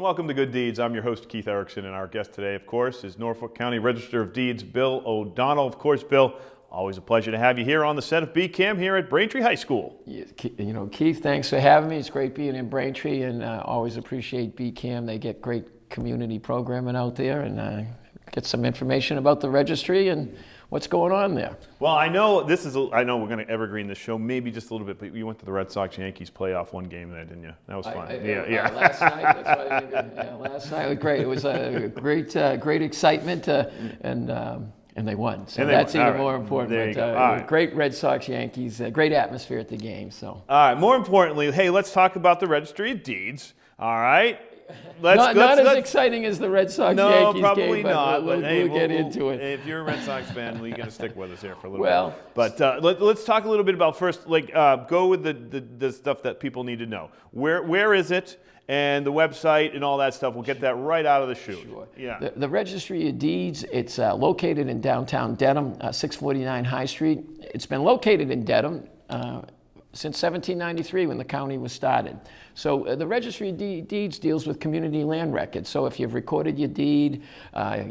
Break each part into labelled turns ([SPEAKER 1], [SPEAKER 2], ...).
[SPEAKER 1] welcome to Good Deeds. I'm your host, Keith Erickson, and our guest today, of course, is Norfolk County Register of Deeds, Bill O'Donnell. Of course, Bill, always a pleasure to have you here on the set of BCAM here at Braintree High School.
[SPEAKER 2] You know, Keith, thanks for having me. It's great being in Braintree, and always appreciate BCAM. They get great community programming out there, and get some information about the registry and what's going on there.
[SPEAKER 1] Well, I know I know we're going to evergreen this show, maybe just a little bit, but you went to the Red Sox-Yankees playoff one game there, didn't you? That was fun. Yeah.
[SPEAKER 2] Last night, that's why last night was great. It was a great excitement, and they won. So that's even more important.
[SPEAKER 1] There you go.
[SPEAKER 2] Great Red Sox-Yankees, great atmosphere at the game. So.
[SPEAKER 1] All right. More importantly, hey, let's talk about the Registry of Deeds. All right.
[SPEAKER 2] Not as exciting as the Red Sox-Yankees game.
[SPEAKER 1] No, probably not.
[SPEAKER 2] But
[SPEAKER 1] hey,
[SPEAKER 2] we'll get into it.
[SPEAKER 1] If you're a Red Sox fan, you're going to stick with us here for a little
[SPEAKER 2] bit.
[SPEAKER 1] But let's talk a little bit about first, go with the stuff that people need to know. Where is it? And the website and all that stuff. We'll get that right out of the chute.
[SPEAKER 2] Sure.
[SPEAKER 1] Yeah.
[SPEAKER 2] The Registry of Deeds, it's located in downtown Dedham, 649 High Street. It's been located in Dedham since 1793 when the county was started. So the Registry of Deeds deals with community land records. So if you've recorded your deed,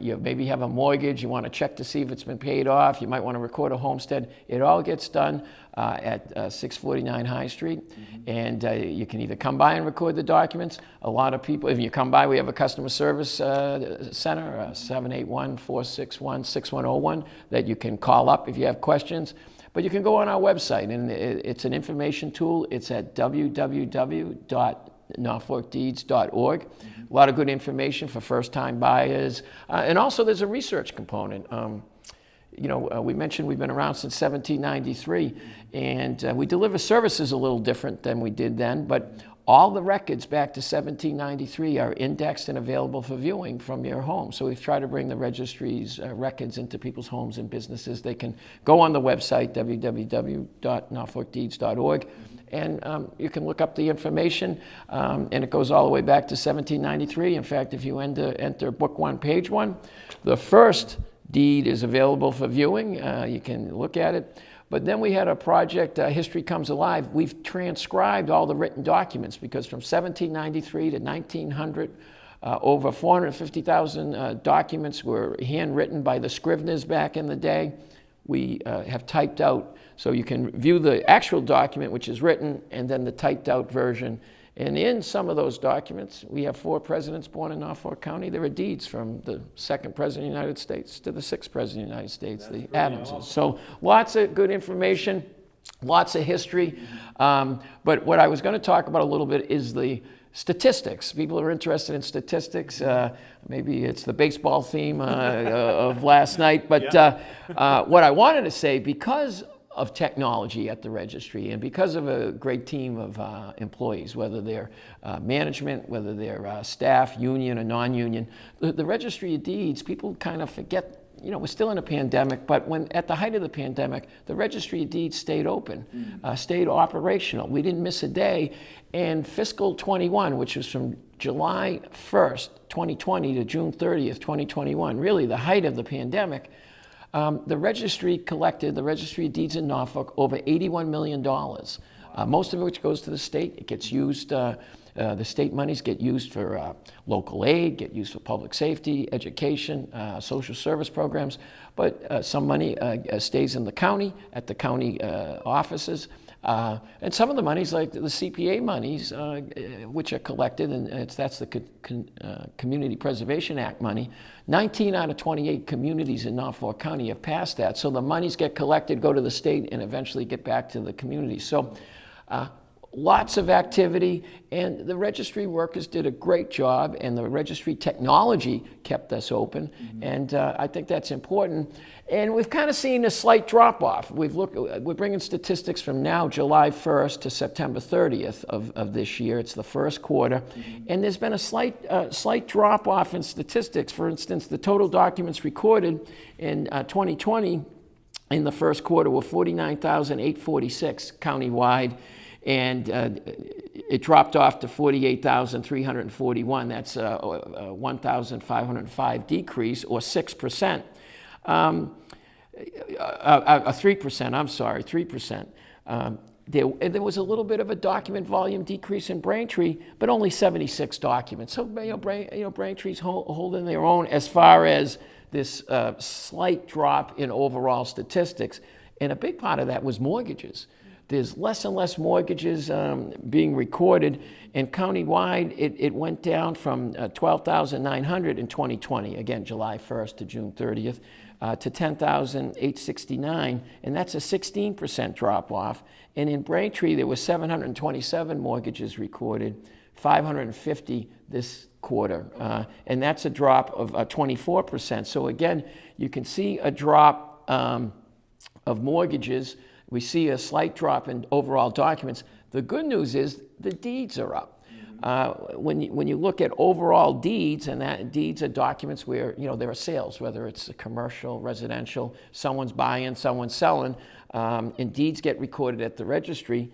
[SPEAKER 2] you maybe have a mortgage, you want to check to see if it's been paid off, you might want to record a homestead, it all gets done at 649 High Street. Mm-hmm. And you can either come by and record the documents. A lot of people, if you come by, we have a customer service center, 781-461-6101, that you can call up if you have questions. But you can go on our website, and it's an information tool. It's at www.norfolkdeeds.org. Mm-hmm. A lot of good information for first-time buyers. And also there's a research component. We mentioned we've been around since 1793, and we deliver services a little different than we did then, but all the records back to 1793 are indexed and available for viewing from your home. So we've tried to bring the registry's records into people's homes and businesses. They can go on the website, www.norfolkdeeds.org, and you can look up the information, and it goes all the way back to 1793. In fact, if you enter Book 1, Page 1, the first deed is available for viewing. You can look at it. But then we had a project, History Comes Alive. We've transcribed all the written documents because from 1793 to 1900, over 450,000 documents were handwritten by the scriveners back in the day. We have typed out, so you can view the actual document, which is written, and then the typed out version. And in some of those documents, we have 4 presidents born in Norfolk County. There are deeds from the 2nd President of the United States to the 6th President of the United States, the Adamses. Awesome. So lots of good information, lots of history. But what I was going to talk about a little bit is the statistics. People are interested in statistics. Maybe it's the baseball theme of last night. But what I wanted to say, because of technology at the registry and because of a great team of employees, whether they're management, whether they're staff, union or non-union, the Registry of Deeds, people kind of forget, we're still in a pandemic, but at the height of the pandemic, the Registry of Deeds stayed open, stayed operational. We didn't miss a day. And fiscal 21, which was from July 1st, 2020 to June 30th, 2021, really the height of the pandemic, the registry collected, the Registry of Deeds in Norfolk, over $81 million, most of which goes to the state. It gets used, the state monies get used for local aid, get used for public safety, education, social service programs, but some money stays in the county, at the county offices. And some of the monies, like the CPA monies, which are collected, and that's the Community Preservation Act money, 19 out of 28 communities in Norfolk County have passed that. So the monies get collected, go to the state, and eventually get back to the community. So lots of activity, and the registry workers did a great job, and the registry technology kept us open, and I think that's important. And we've kind of seen a slight drop-off. We're bringing statistics from now, July 1st to September 30th of this year. It's the first quarter, and there's been a slight drop-off in statistics. For instance, the total documents recorded in 2020 in the first quarter were 49,846 countywide, and it dropped off to 48,341. That's a 1,505 decrease, or 6%. 3%, I'm sorry, 3%. there was a little bit of a document volume decrease in Braintree, but only 76 documents. So Braintree's holding their own as far as this slight drop in overall statistics. And a big part of that was mortgages. There's less and less mortgages being recorded, and countywide it went down from 12,900 in 2020, again July 1st to June 30th, to 10,869, and that's a 16% drop off. And in Braintree, there were 727 mortgages recorded, 550 this quarter, and that's a drop of 24%. So again, you can see a drop of mortgages. We see a slight drop in overall documents. The good news is the deeds are up. When you look at overall deeds, and that deeds are documents where there are sales, whether it's a commercial, residential, someone's buying, someone's selling, and deeds get recorded at the registry.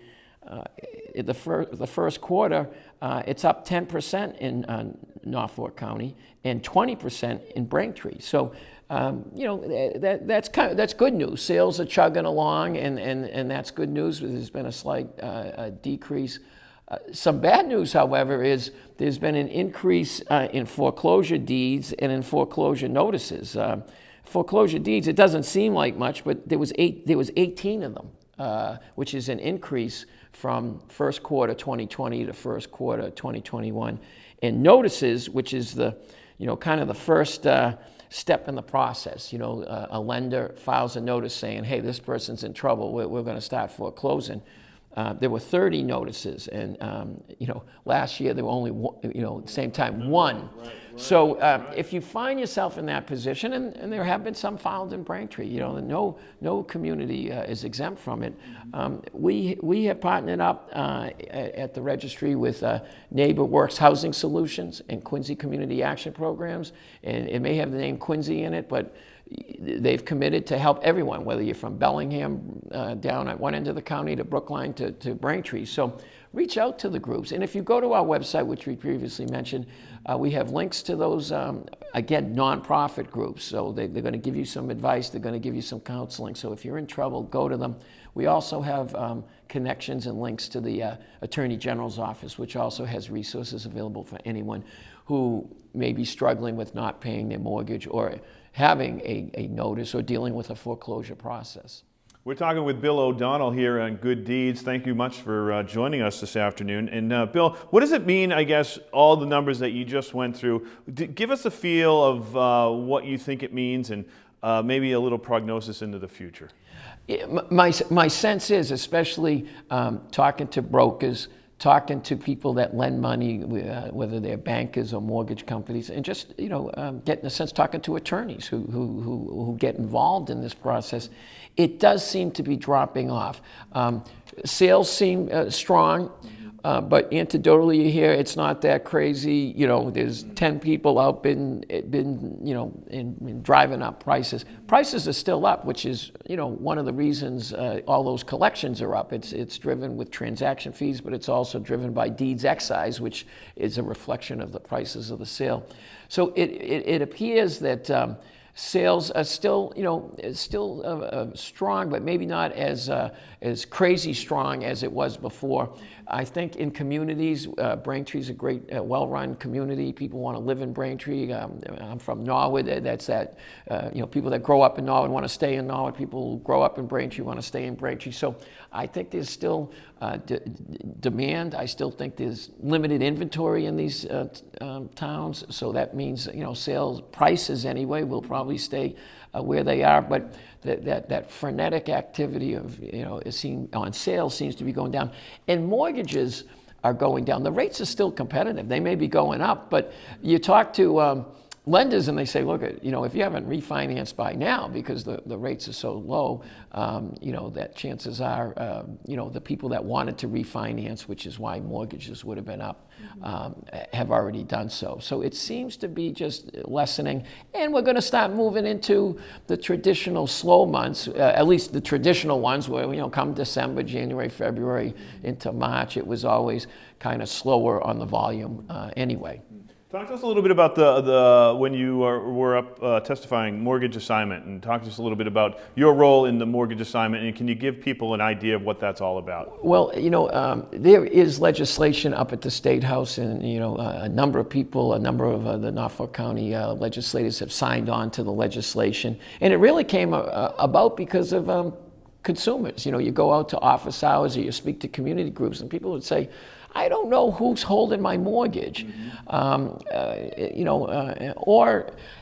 [SPEAKER 2] In the first quarter, it's up 10% in Norfolk County and 20% in Braintree. So that's good news. Sales are chugging along, and that's good news. There's been a slight decrease. Some bad news, however, is there's been an increase in foreclosure deeds and in foreclosure notices. Foreclosure deeds, it doesn't seem like much, but there was 18 of them, which is an increase from first quarter 2020 to first quarter 2021. And notices, which is the kind of the first step in the process. A lender files a notice saying, hey, this person's in trouble, we're going to start foreclosing. There were 30 notices, and last year there were only at the same time one. Right. So if you find yourself in that position, and there have been some filed in Braintree, no community is exempt from it. We have partnered up at the registry with Neighbor Works Housing Solutions and Quincy Community Action Programs, and it may have the name Quincy in it, but they've committed to help everyone, whether you're from Bellingham down at one end of the county to Brookline to Braintree. So reach out to the groups. And if you go to our website, which we previously mentioned, we have links to those, again, nonprofit groups. So they're going to give you some advice. They're going to give you some counseling. So if you're in trouble, go to them. We also have connections and links to the Attorney General's office, which also has resources available for anyone who may be struggling with not paying their mortgage or having a notice or dealing with a foreclosure process.
[SPEAKER 1] We're talking with Bill O'Donnell here on Good Deeds. Thank you much for joining us this afternoon. And Bill, what does it mean, I guess, all the numbers that you just went through? Give us a feel of what you think it means and maybe a little prognosis into the future.
[SPEAKER 2] My sense is, especially talking to brokers, talking to people that lend money, whether they're bankers or mortgage companies, and just getting a sense, talking to attorneys who get involved in this process, it does seem to be dropping off. Sales seem strong, but anecdotally you hear it's not that crazy. There's 10 people out been driving up prices. Prices are still up, which is one of the reasons all those collections are up. It's driven with transaction fees, but it's also driven by deeds excise, which is a reflection of the prices of the sale. So it appears that sales are still strong, but maybe not as crazy strong as it was before. I think in communities, Braintree's a great, well-run community. People want to live in Braintree. I'm from Norwood. That's that. People that grow up in Norwood want to stay in Norwood. People who grow up in Braintree want to stay in Braintree. So I think there's still demand. I still think there's limited inventory in these towns. So that means sales prices anyway will probably stay where they are, but that frenetic activity of is seen on sales seems to be going down, and mortgages are going down. The rates are still competitive. They may be going up, but you talk to lenders and they say, look, if you haven't refinanced by now because the rates are so low, that chances are, the people that wanted to refinance, which is why mortgages would have been up, have already done so. So it seems to be just lessening, and we're going to start moving into the traditional slow months, at least the traditional ones where, come December, January, February into March, it was always kind of slower on the volume anyway.
[SPEAKER 1] Talk to us a little bit about the when you were up testifying mortgage assignment, and talk to us a little bit about your role in the mortgage assignment, and can you give people an idea of what that's all about?
[SPEAKER 2] Well, there is legislation up at the State House, and a number of people, a number of the Norfolk County legislators have signed on to the legislation, and it really came about because of consumers. You go out to office hours or you speak to community groups, and people would say, I don't know who's holding my mortgage. Or,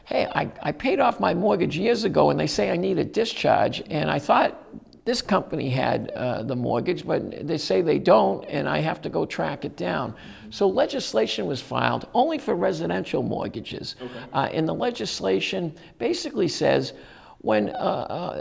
[SPEAKER 2] hey, I paid off my mortgage years ago and they say I need a discharge, and I thought this company had the mortgage, but they say they don't, and I have to go track it down. So legislation was filed only for residential mortgages. Okay. And the legislation basically says when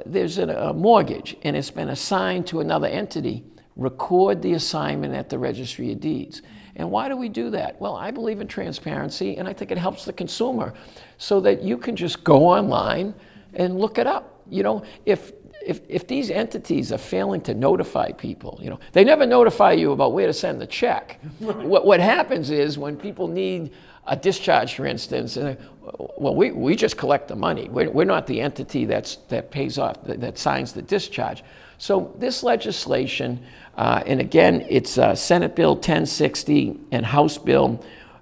[SPEAKER 2] there's a mortgage and it's been assigned to another entity, record the assignment at the Registry of Deeds. And why do we do that? Well, I believe in transparency, and I think it helps the consumer so that you can just go online and look it up. If these entities are failing to notify people, they never notify you about where to send the check. Right. What happens is when people need a discharge, for instance, well, we just collect the money. We're not the entity that pays off, that signs the discharge. So this legislation, and again, it's Senate Bill 1060 and House Bill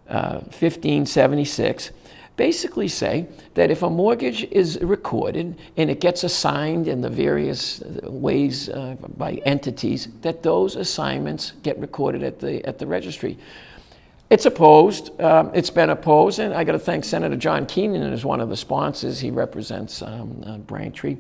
[SPEAKER 2] 1576, basically say that if a mortgage is recorded and it gets assigned in the various ways by entities, that those assignments get recorded at the registry. It's opposed. It's been opposed, and I got to thank Senator John Keenan as one of the sponsors. He represents Braintree.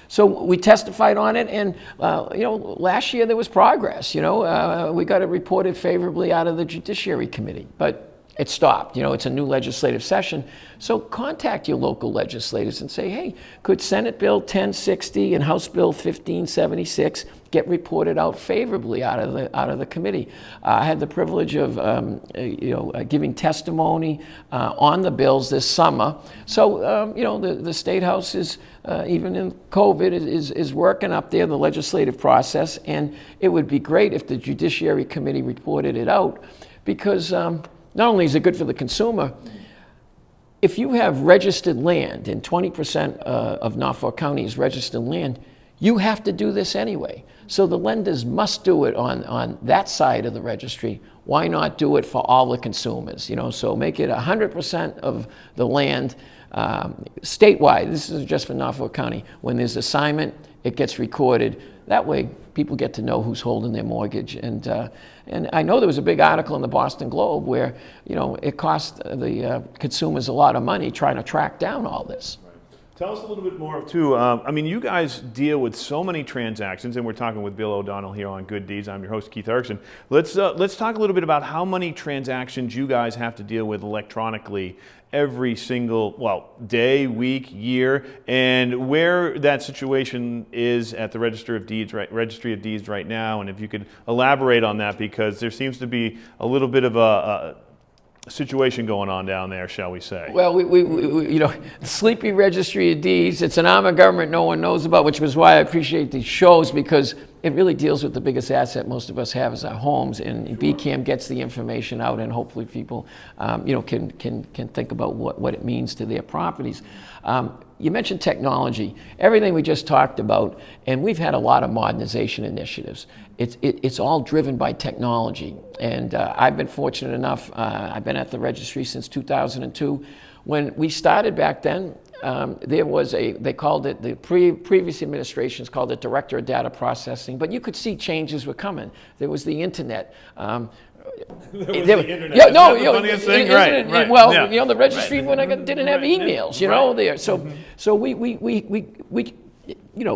[SPEAKER 2] So we testified on it, and last year there was progress. We got it reported favorably out of the Judiciary Committee, but it stopped. It's a new legislative session. So contact your local legislators and say, hey, could Senate Bill 1060 and House Bill 1576 get reported out favorably out of the committee? I had the privilege of giving testimony on the bills this summer. So the State House is even in COVID is working up there, the legislative process, and it would be great if the Judiciary Committee reported it out, because not only is it good for the consumer, if you have registered land, and 20% of Norfolk County is registered land, you have to do this anyway. So the lenders must do it on that side of the registry. Why not do it for all the consumers? So make it 100% of the land statewide. This is just for Norfolk County. When there's assignment, it gets recorded. That way, people get to know who's holding their mortgage. And I know there was a big article in the Boston Globe where it cost the consumers a lot of money trying to track down all this.
[SPEAKER 1] Tell us a little bit more, too. You guys deal with so many transactions, and we're talking with Bill ODonnell here on Good Deeds. I'm your host, Keith Erickson. Let's talk a little bit about how many transactions you guys have to deal with electronically every single, day, week, year, and where that situation is at the Registry of Deeds right now, and if you could elaborate on that, because there seems to be a little bit of a situation going on down there, shall we say?
[SPEAKER 2] Well, the sleepy Registry of Deeds, it's an arm of government no one knows about, which was why I appreciate these shows, because it really deals with the biggest asset most of us have is our homes, and sure. BCAM gets the information out, and hopefully people, can think about what it means to their properties. You mentioned technology, everything we just talked about, and we've had a lot of modernization initiatives. It's all driven by technology, and I've been fortunate enough, I've been at the registry since 2002. When we started back then, there was they called it, the previous administrations called it Director of Data Processing, but you could see changes were coming. There was the internet.
[SPEAKER 1] The internet.
[SPEAKER 2] Yeah, no,
[SPEAKER 1] the funniest thing? Right.
[SPEAKER 2] Well,
[SPEAKER 1] yeah.
[SPEAKER 2] The registry when I didn't have emails, there. So we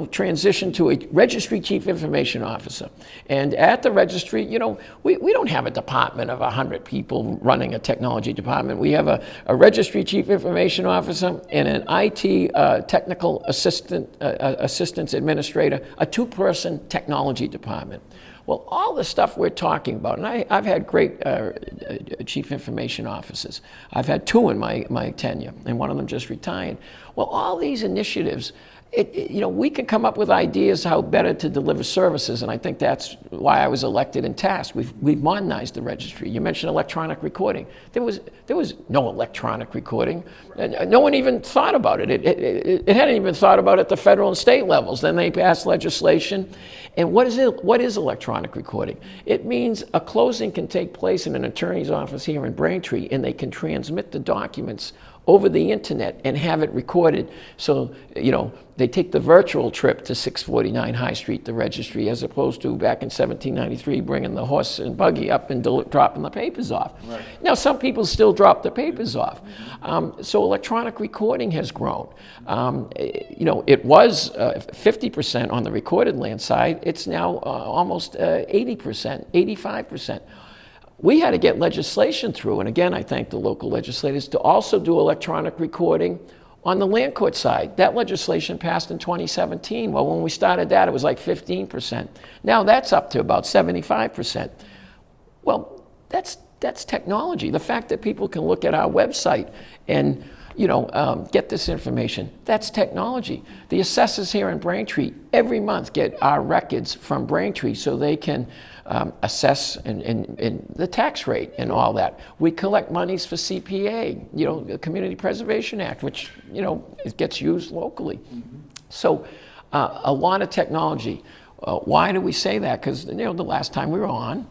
[SPEAKER 2] transitioned to a registry chief information officer. And at the registry, we don't have a department of 100 people running a technology department. We have a registry chief information officer and an IT technical assistance administrator, a two-person technology department. Well, all the stuff we're talking about, and I've had great chief information officers. I've had two in my tenure, and one of them just retired. Well, all these initiatives, we can come up with ideas how better to deliver services, and I think that's why I was elected and tasked. We've modernized the registry. You mentioned electronic recording. There was no electronic recording. No one even thought about it. It hadn't even thought about it at the federal and state levels. Then they passed legislation. And what is electronic recording? It means a closing can take place in an attorney's office here in Braintree, and they can transmit the documents over the internet and have it recorded. So, they take the virtual trip to 649 High Street, the registry, as opposed to back in 1793 bringing the horse and buggy up and dropping the papers off. Right. Now, some people still drop the papers off. So electronic recording has grown. It was 50% on the recorded land side. It's now almost 80%, 85%. We had to get legislation through, and again, I thank the local legislators, to also do electronic recording on the land court side. That legislation passed in 2017. Well, when we started that, it was like 15%. Now that's up to about 75%. Well, that's technology. The fact that people can look at our website and get this information, that's technology. The assessors here in Braintree every month get our records from Braintree so they can assess and the tax rate and all that. We collect monies for CPA, the Community Preservation Act, which, it gets used locally. Mm-hmm. So a lot of technology. Why do we say that? Because, the last time we were on,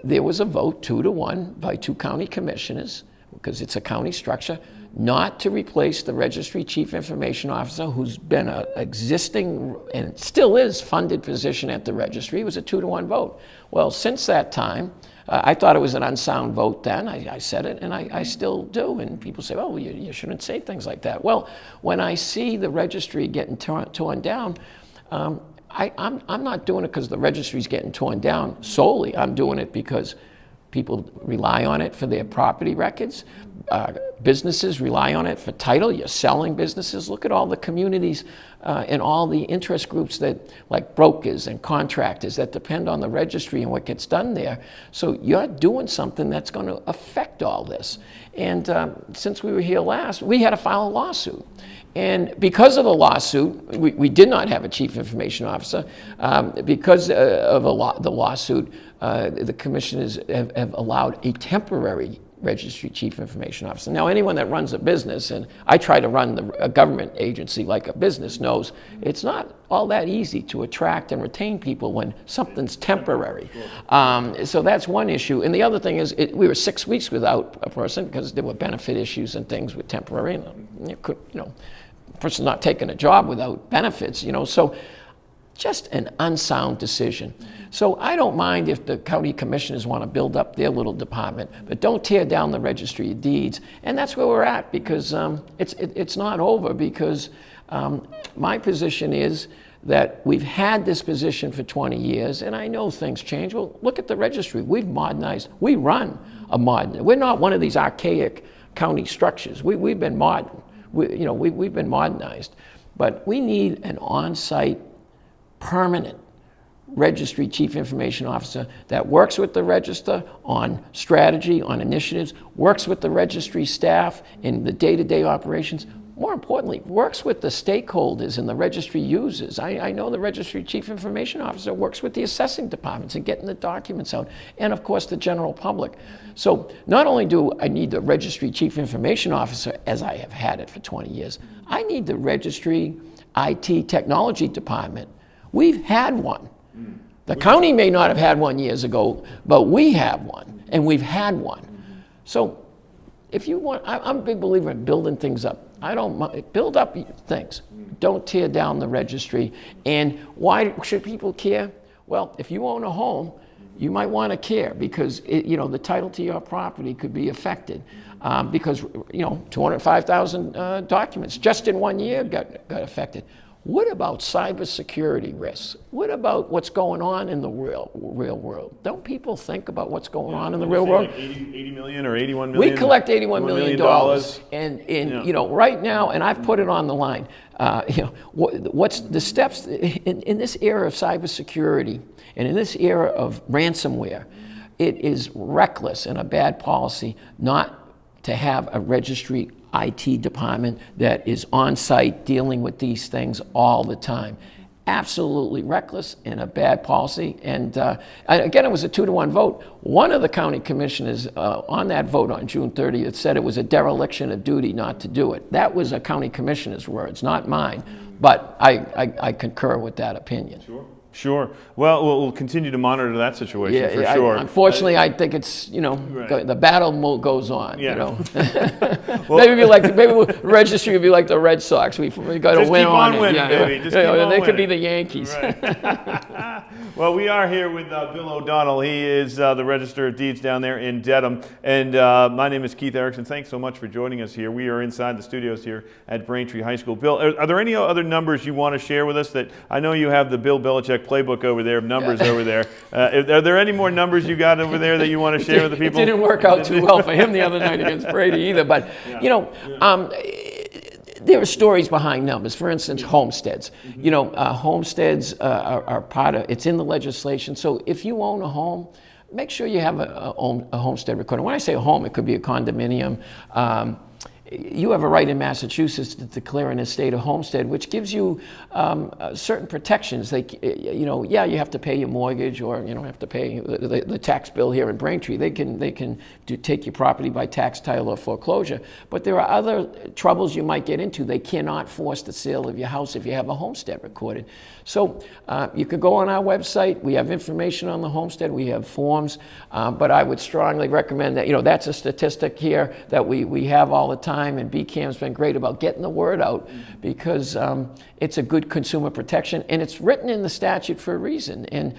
[SPEAKER 2] there was a vote 2-1 by 2 county commissioners, because it's a county structure, not to replace the Registry Chief Information Officer, who's been an existing and still is funded position at the registry. It was a 2-1 vote. Well, since that time, I thought it was an unsound vote then. I said it, and I still do. And people say, oh, you shouldn't say things like that. Well, when I see the registry getting torn down, I'm not doing it because the registry's getting torn down solely. I'm doing it because people rely on it for their property records. Businesses rely on it for title. You're selling businesses. Look at all the communities and all the interest groups that, like brokers and contractors, that depend on the registry and what gets done there. So you're doing something that's going to affect all this. And since we were here last, we had to file a lawsuit. And because of the lawsuit, we did not have a chief information officer. Because of the lawsuit, the commissioners have allowed a temporary registry chief information officer. Now, anyone that runs a business, and I try to run a government agency like a business, knows it's not all that easy to attract and retain people when something's temporary. So that's one issue. And the other thing is, we were 6 weeks without a person because there were benefit issues and things with temporary. And person's not taking a job without benefits. So just an unsound decision. So I don't mind if the county commissioners want to build up their little department, but don't tear down the Registry of Deeds. And that's where we're at, because it's not over, because my position is that we've had this position for 20 years, and I know things change. Well, look at the registry. We've modernized. We run a modern. We're not one of these archaic county structures. We've been modern. We've been modernized. But we need an on-site, permanent registry chief information officer that works with the register on strategy, on initiatives, works with the registry staff in the day-to-day operations. More importantly, works with the stakeholders and the registry users. I know the registry chief information officer works with the assessing departments and getting the documents out, and of course the general public. So not only do I need the registry chief information officer, as I have had it for 20 years, I need the registry IT technology department. We've had one. The county may not have had one years ago, but we have one, and we've had one. So if you want, I'm a big believer in building things up. I don't build up things. Don't tear down the registry. And why should people care? Well, if you own a home, you might want to care, because the title to your property could be affected. Because 205,000 documents just in 1 year got affected. What about cybersecurity risks? What about what's going on in the real world? Don't people think about what's going on in the real world?
[SPEAKER 1] Like 80 million or 81 million?
[SPEAKER 2] We collect $81 million. And right now, and I've put it on the line, what's the steps in this era of cybersecurity and in this era of ransomware? It is reckless and a bad policy not to have a registry IT department that is on site dealing with these things all the time. Absolutely reckless and a bad policy. And again, it was a 2-to-1 vote. One of the county commissioners on that vote on June 30th said it was a dereliction of duty not to do it. That was a county commissioner's words, not mine. But I concur with that opinion.
[SPEAKER 1] Sure. Well, we'll continue to monitor that situation for sure.
[SPEAKER 2] Unfortunately, I think it's,
[SPEAKER 1] Right.
[SPEAKER 2] the battle goes on,
[SPEAKER 1] Yeah.
[SPEAKER 2] Well, maybe registry would be like the Red Sox. We got to
[SPEAKER 1] Just
[SPEAKER 2] win
[SPEAKER 1] keep
[SPEAKER 2] on
[SPEAKER 1] on
[SPEAKER 2] it.
[SPEAKER 1] winning, baby. Just keep on
[SPEAKER 2] they could be
[SPEAKER 1] winning.
[SPEAKER 2] the Yankees.
[SPEAKER 1] Right. Well, we are here with Bill O'Donnell. He is the Register of Deeds down there in Dedham. And my name is Keith Erickson. Thanks so much for joining us here. We are inside the studios here at Braintree High School. Bill, are there any other numbers you want to share with us? That I know you have the Bill Belichick playbook over there, numbers over there. Are there any more numbers you got over there that you want to share with the people?
[SPEAKER 2] It didn't work out too well for him the other night against Brady either. But, there are stories behind numbers. For instance, homesteads. Homesteads are part of, it's in the legislation. So if you own a home, make sure you have a homestead recorded. When I say a home, it could be a condominium. You have a right in Massachusetts to declare an estate a homestead, which gives you certain protections. You have to pay your mortgage, or you don't have to pay the tax bill here in Braintree. They can take your property by tax, title, or foreclosure. But there are other troubles you might get into. They cannot force the sale of your house if you have a homestead recorded. So you could go on our website. We have information on the homestead. We have forms. But I would strongly recommend that. That's a statistic here that we have all the time. And BCAM's been great about getting the word out, because it's a good consumer protection, and it's written in the statute for a reason. And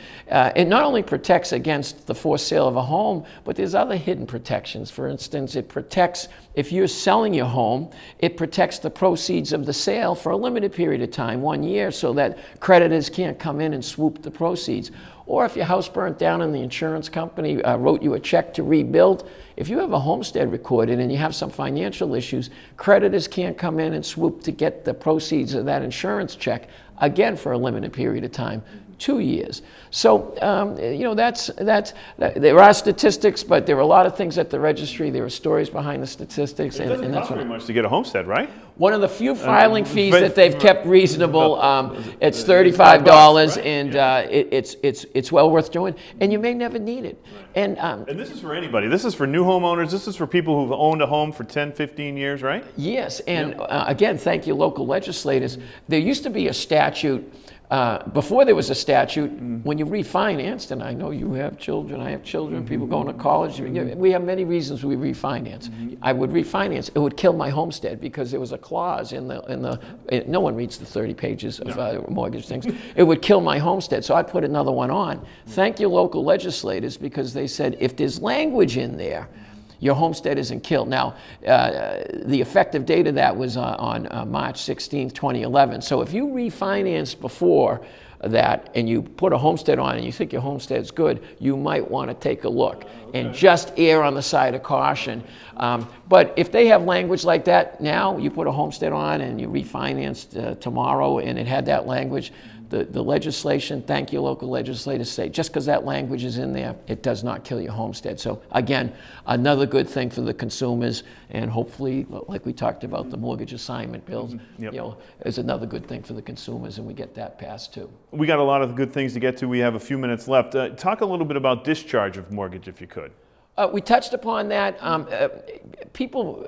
[SPEAKER 2] it not only protects against the forced sale of a home, but there's other hidden protections. For instance, it protects, if you're selling your home, it protects the proceeds of the sale for a limited period of time, 1 year, so that creditors can't come in and swoop the proceeds. Or if your house burnt down and the insurance company wrote you a check to rebuild, if you have a homestead recorded and you have some financial issues, creditors can't come in and swoop to get the proceeds of that insurance check, again for a limited period of time, 2 years. So, there are statistics, but there are a lot of things at the registry. There are stories behind the statistics.
[SPEAKER 1] It doesn't cost very much to get a homestead, right?
[SPEAKER 2] One of the few filing fees that they've kept reasonable. It's $35,
[SPEAKER 1] right?
[SPEAKER 2] and it's well worth doing. And you may never need it.
[SPEAKER 1] Right. And this is for anybody. This is for new homeowners. This is for people who've owned a home for 10, 15 years, right?
[SPEAKER 2] Yes, and again, thank you, local legislators. There used to be a statute. Before there was a statute, when you refinanced, and I know you have children, I have children, people going to college, we have many reasons we refinance. I would refinance. It would kill my homestead, because there was a clause in the no one reads the 30 pages of mortgage things. It would kill my homestead, so I put another one on. Thank you, local legislators, because they said if there's language in there, your homestead isn't killed. Now, the effective date of that was on March 16th, 2011. So if you refinanced before that and you put a homestead on and you think your homestead's good, you might want to take a look and just err on the side of caution. But if they have language like that now, you put a homestead on and you refinanced tomorrow and it had that language, the legislation, thank you local legislators, say just because that language is in there, it does not kill your homestead. So again, another good thing for the consumers, and hopefully, like we talked about, the mortgage assignment bills, is another good thing for the consumers, and we get that passed too.
[SPEAKER 1] We got a lot of good things to get to. We have a few minutes left. Talk a little bit about discharge of mortgage, if you could.
[SPEAKER 2] We touched upon that. People,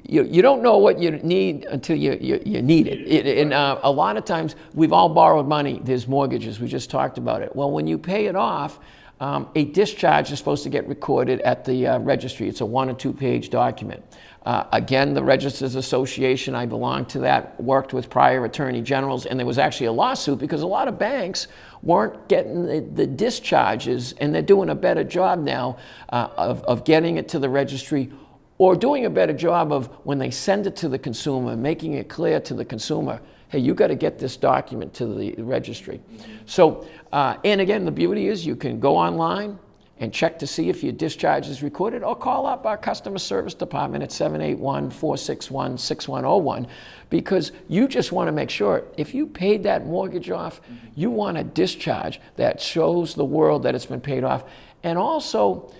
[SPEAKER 2] you don't know what you need until you need it. And a lot of times, we've all borrowed money. There's mortgages. We just talked about it. Well, when you pay it off, a discharge is supposed to get recorded at the registry. It's a 1- or 2-page document. Again, the Registrars Association, I belong to that, worked with prior attorney generals, and there was actually a lawsuit because a lot of banks weren't getting the discharges, and they're doing a better job now of getting it to the registry, or doing a better job of when they send it to the consumer, making it clear to the consumer, hey, you got to get this document to the registry. So, and again, the beauty is you can go online and check to see if your discharge is recorded, or call up our customer service department at 781-461-6101, because you just want to make sure if you paid that mortgage off, you want a discharge that shows the world that it's been paid off. And also,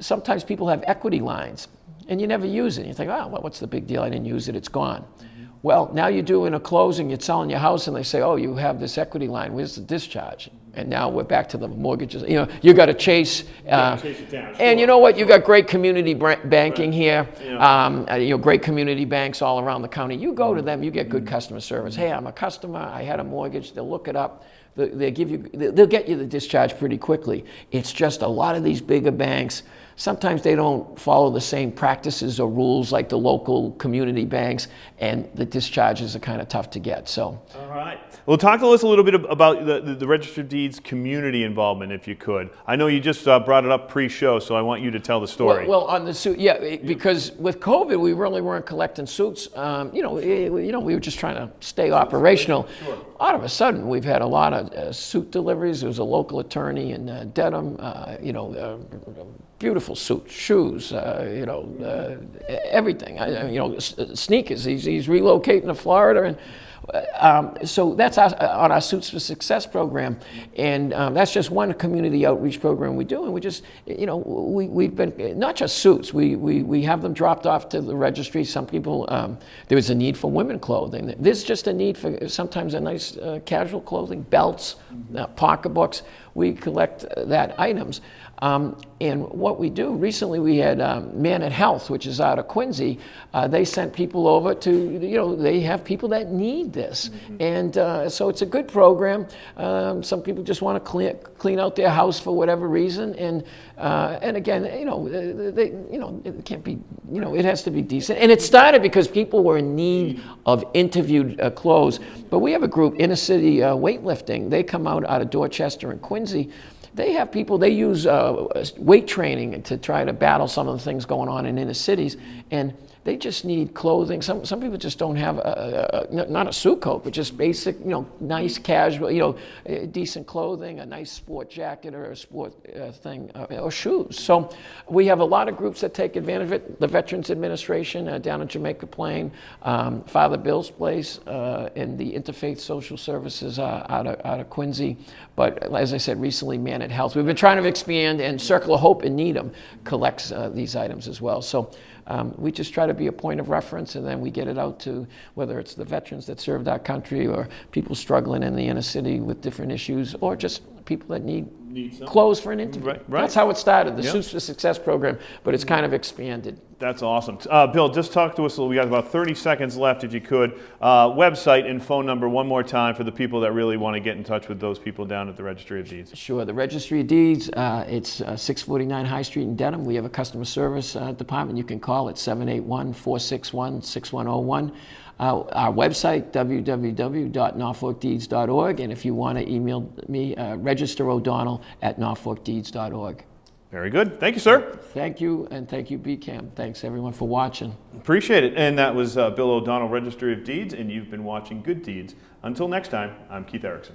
[SPEAKER 2] sometimes people have equity lines. and you never use it. You think, oh, well, what's the big deal? I didn't use it. It's gone. Well, now you're doing a closing, you're selling your house, and they say, oh, you have this equity line, where's the discharge? And now we're back to the mortgages. You know, you got to chase.
[SPEAKER 1] Chase it down,
[SPEAKER 2] and you know what? You got great community banking here.
[SPEAKER 1] Yeah.
[SPEAKER 2] You know, great community banks all around the county. You go to them, you get good customer service. Hey, I'm a customer. I had a mortgage. They'll look it up. They'll get you the discharge pretty quickly. It's just a lot of these bigger banks. Sometimes they don't follow the same practices or rules like the local community banks, and the discharges are kind of tough to get. So.
[SPEAKER 1] All right. Well, talk to us a little bit about the Registry of Deeds community involvement, if you could. I know you just brought it up pre-show, so I want you to tell the story.
[SPEAKER 2] Well, on the suit, yeah, because with COVID, we really weren't collecting suits. We were just trying to stay operational.
[SPEAKER 1] Sure.
[SPEAKER 2] All of a sudden, we've had a lot of suit deliveries. There was a local attorney in Dedham, beautiful suits, shoes, everything. Sneakers. He's relocating to Florida, and so that's on our Suits for Success program, and that's just one community outreach program we do. And we just, we've been not just suits. We have them dropped off to the registry. Some people, there was a need for women clothing. There's just a need for sometimes a nice casual clothing, belts, pocketbooks. We collect that items. And what we do, recently we had Man at Health, which is out of Quincy. They sent people over to, they have people that need this. And so it's a good program. Some people just want to clean out their house for whatever reason. And again, it can't be, it has to be decent. And it started because people were in need of interviewed clothes. But we have a group, Inner City Weightlifting. They come out of Dorchester and Quincy. They have people, they use weight training to try to battle some of the things going on in inner cities, and they just need clothing. Some people just don't have not a suit coat, but just basic, nice casual, decent clothing, a nice sport jacket or a sport thing, or shoes. So we have a lot of groups that take advantage of it. The Veterans Administration down in Jamaica Plain, Father Bill's place, and the Interfaith Social Services out of Quincy. But as I said recently, Man at Health. We've been trying to expand, and Circle of Hope in Needham collects these items as well. So we just try to be a point of reference, and then we get it out to whether it's the veterans that served our country or people struggling in the inner city with different issues, or just people that need clothes for an interview.
[SPEAKER 1] Right.
[SPEAKER 2] That's how it started, the Suits for Success program, but it's kind of expanded.
[SPEAKER 1] That's awesome. Bill, just talk to us a little. We got about 30 seconds left, if you could. Website and phone number one more time for the people that really want to get in touch with those people down at the Registry of Deeds.
[SPEAKER 2] Sure. The Registry of Deeds, it's 649 High Street in Dedham. We have a customer service department. You can call at 781-461-6101. Our website, www.norfolkdeeds.org. And if you want to email me, registerodonnell@norfolkdeeds.org.
[SPEAKER 1] Very good. Thank you, sir.
[SPEAKER 2] Thank you, and thank you, BCAM. Thanks, everyone, for watching.
[SPEAKER 1] Appreciate it. And that was Bill O'Donnell, Registry of Deeds, and you've been watching Good Deeds. Until next time, I'm Keith Erickson.